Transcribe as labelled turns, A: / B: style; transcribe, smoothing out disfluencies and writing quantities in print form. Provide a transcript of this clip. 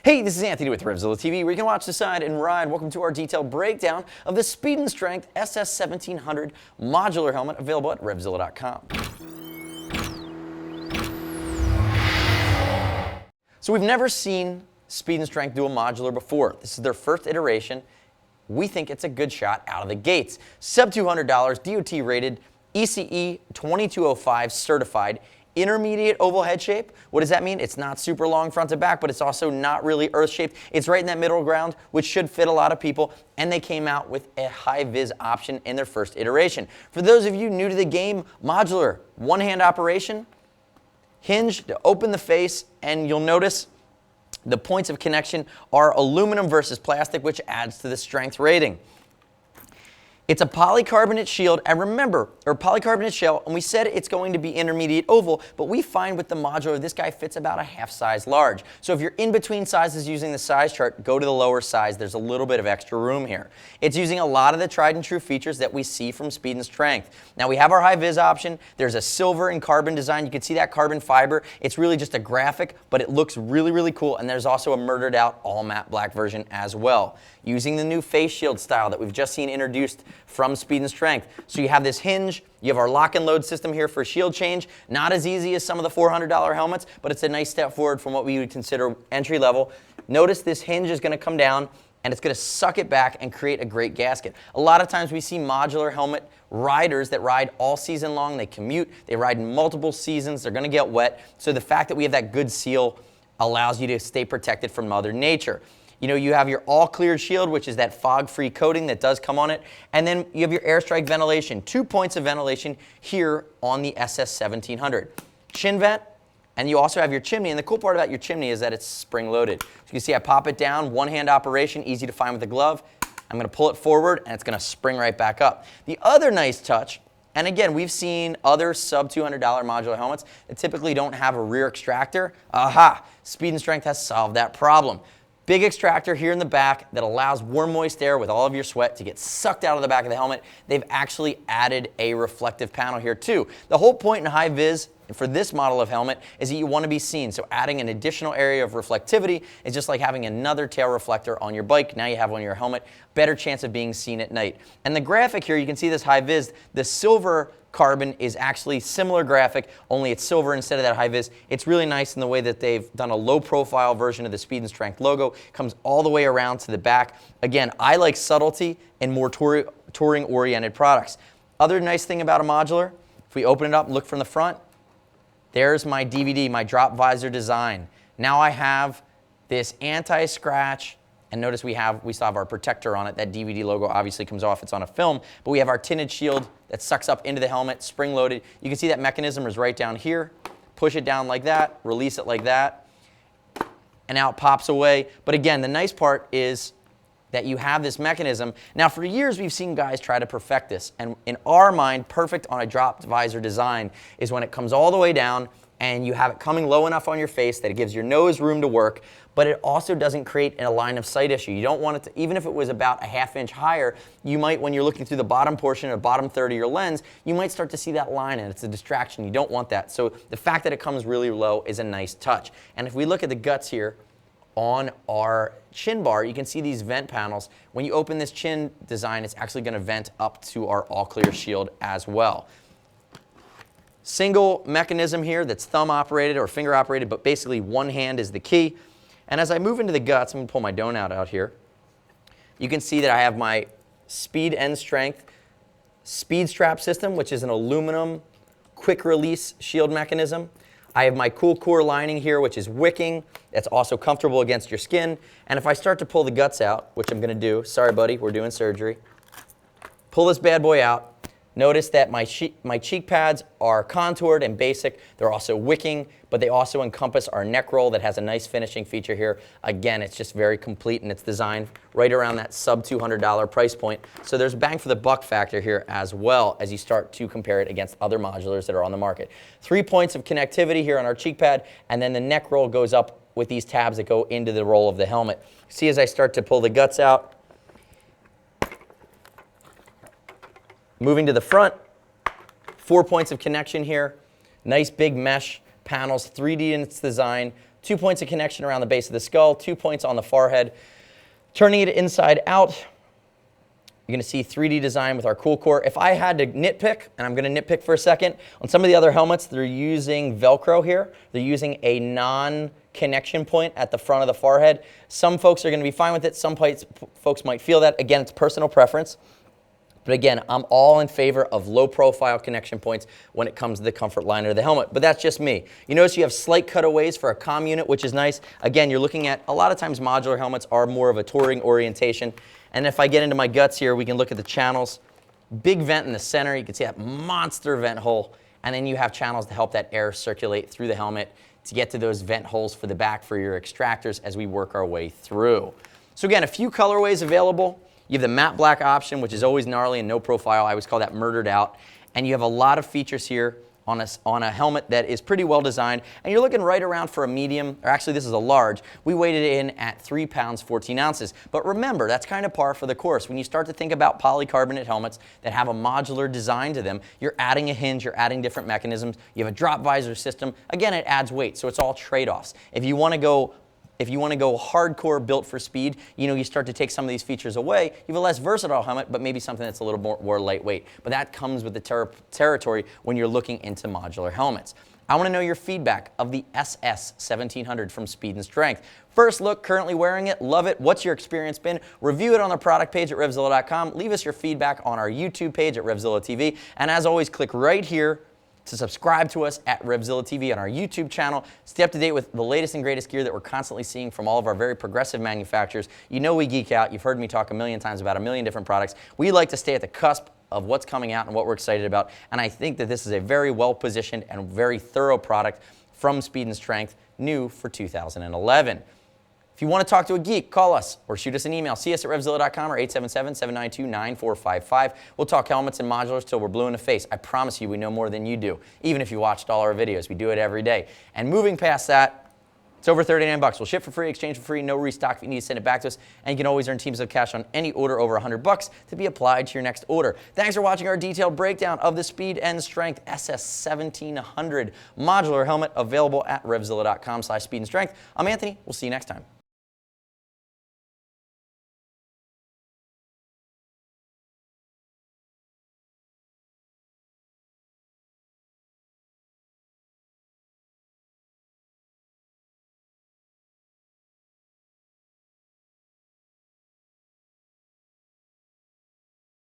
A: Hey, this is Anthony with RevZilla TV, where you can watch, decide, and ride. Welcome to our detailed breakdown of the Speed and Strength SS1700 modular helmet, available at RevZilla.com. So we've never seen Speed and Strength do a modular before. This is their first iteration. We think it's a good shot out of the gates. Sub $200, DOT rated, ECE 2205 certified, intermediate oval head shape. What does that mean? It's not super long front to back, but it's also not really earth shaped. It's right in that middle ground, which should fit a lot of people. And they came out with a high vis option in their first iteration. For those of you new to the game, modular, one hand operation, hinge to open the face, and you'll notice the points of connection are aluminum versus plastic, which adds to the strength rating. It's a polycarbonate shield, and remember, or polycarbonate shell, and we said it's going to be intermediate oval, but we find with the modular, this guy fits about a half size large. So if you're in between sizes using the size chart, go to the lower size. There's a little bit of extra room here. It's using a lot of the tried and true features that we see from Speed and Strength. Now we have our high vis option. There's a silver and carbon design. You can see that carbon fiber. It's really just a graphic, but it looks really, really cool, and there's also a murdered out all matte black version as well. Using the new face shield style that we've just seen introduced from Speed and Strength. So you have this hinge, you have our lock and load system here for shield change. Not as easy as some of the $400 helmets, but it's a nice step forward from what we would consider entry level. Notice this hinge is going to come down and it's going to suck it back and create a great gasket. A lot of times we see modular helmet riders that ride all season long. They commute, they ride in multiple seasons, they're going to get wet. So the fact that we have that good seal allows you to stay protected from Mother Nature. You know, you have your all-cleared shield, which is that fog-free coating that does come on it. And then you have your airstrike ventilation. 2 points of ventilation here on the SS1700. Chin vent, and you also have your chimney. And the cool part about your chimney is that it's spring-loaded. So you can see I pop it down, one-hand operation, easy to find with the glove. I'm going to pull it forward, and it's going to spring right back up. The other nice touch, and again, we've seen other sub $200 modular helmets that typically don't have a rear extractor. Aha! Speed and Strength has solved that problem. Big extractor here in the back that allows warm, moist air with all of your sweat to get sucked out of the back of the helmet. They've actually added a reflective panel here too. The whole point in high vis for this model of helmet is that you want to be seen. So adding an additional area of reflectivity is just like having another tail reflector on your bike. Now you have one on your helmet. Better chance of being seen at night. And the graphic here, you can see this high vis. The silver carbon is actually similar graphic, only it's silver instead of that high vis. It's really nice in the way that they've done a low profile version of the Speed and Strength logo. Comes all the way around to the back. Again, I like subtlety in more touring oriented products. Other nice thing about a modular, if we open it up and look from the front, there's my DVD, my drop visor design. Now I have this anti-scratch, and notice we still have our protector on it. That DVD logo obviously comes off, it's on a film, but we have our tinted shield that sucks up into the helmet, spring-loaded. You can see that mechanism is right down here. Push it down like that, release it like that, and now it pops away. But again, the nice part is that you have this mechanism. Now for years we've seen guys try to perfect this, and in our mind, perfect on a dropped visor design is when it comes all the way down and you have it coming low enough on your face that it gives your nose room to work, but it also doesn't create a line of sight issue. You don't want it to, even if it was about a ½ inch higher, you might, when you're looking through the bottom portion or bottom third of your lens, you might start to see that line and it's a distraction. You don't want that. So the fact that it comes really low is a nice touch. And if we look at the guts here on our chin bar, you can see these vent panels. When you open this chin design, it's actually going to vent up to our all-clear shield as well. Single mechanism here that's thumb operated or finger operated, but basically one hand is the key. And as I move into the guts, I'm going to pull my donut out here. You can see that I have my Speed and Strength speed strap system, which is an aluminum quick release shield mechanism. I have my cool core lining here, which is wicking. That's also comfortable against your skin. And if I start to pull the guts out, which I'm going to do, sorry buddy, we're doing surgery. Pull this bad boy out. Notice that my cheek pads are contoured and basic. They're also wicking, but they also encompass our neck roll that has a nice finishing feature here. Again, it's just very complete, and it's designed right around that sub $200 price point. So there's bang for the buck factor here as well as you start to compare it against other modulars that are on the market. 3 points of connectivity here on our cheek pad, and then the neck roll goes up with these tabs that go into the roll of the helmet. See, as I start to pull the guts out, moving to the front, 4 points of connection here. Nice big mesh panels, 3D in its design, 2 points of connection around the base of the skull, 2 points on the forehead. Turning it inside out, you're going to see 3D design with our cool core. If I had to nitpick, and I'm going to nitpick for a second, on some of the other helmets, they're using Velcro here. They're using a non-connection point at the front of the forehead. Some folks are going to be fine with it. Some folks might feel that. Again, it's personal preference. But again, I'm all in favor of low-profile connection points when it comes to the comfort liner of the helmet. But that's just me. You notice you have slight cutaways for a comm unit, which is nice. Again, you're looking at, a lot of times modular helmets are more of a touring orientation. And if I get into my guts here, we can look at the channels. Big vent in the center. You can see that monster vent hole. And then you have channels to help that air circulate through the helmet to get to those vent holes for the back for your extractors as we work our way through. So again, a few colorways available. You have the matte black option, which is always gnarly and no profile. I always call that murdered out. And you have a lot of features here on a helmet that is pretty well designed. And you're looking right around for a medium, or actually this is a large. We weighed it in at 3 pounds, 14 ounces. But remember, that's kind of par for the course. When you start to think about polycarbonate helmets that have a modular design to them, you're adding a hinge, you're adding different mechanisms. You have a drop visor system. Again, it adds weight, so it's all trade-offs. If you want to go hardcore built for speed, you start to take some of these features away. You have a less versatile helmet, but maybe something that's a little more lightweight. But that comes with the territory when you're looking into modular helmets. I want to know your feedback of the SS1700 from Speed and Strength. First look, currently wearing it, love it. What's your experience been? Review it on the product page at RevZilla.com. Leave us your feedback on our YouTube page at RevZilla TV. And as always, click right here to subscribe to us at RevZilla TV on our YouTube channel. Stay up to date with the latest and greatest gear that we're constantly seeing from all of our very progressive manufacturers. You know we geek out. You've heard me talk a million times about a million different products. We like to stay at the cusp of what's coming out and what we're excited about. And I think that this is a very well-positioned and very thorough product from Speed and Strength, new for 2011. If you want to talk to a geek, call us or shoot us an email. See us at RevZilla.com or 877-792-9455. We'll talk helmets and modulars till we're blue in the face. I promise you we know more than you do, even if you watched all our videos. We do it every day. And moving past that, it's over $39. We'll ship for free, exchange for free, no restock if you need to send it back to us. And you can always earn teams of cash on any order over $100 to be applied to your next order. Thanks for watching our detailed breakdown of the Speed and Strength SS1700 modular helmet available at RevZilla.com/speed and strength. I'm Anthony. We'll see you next time.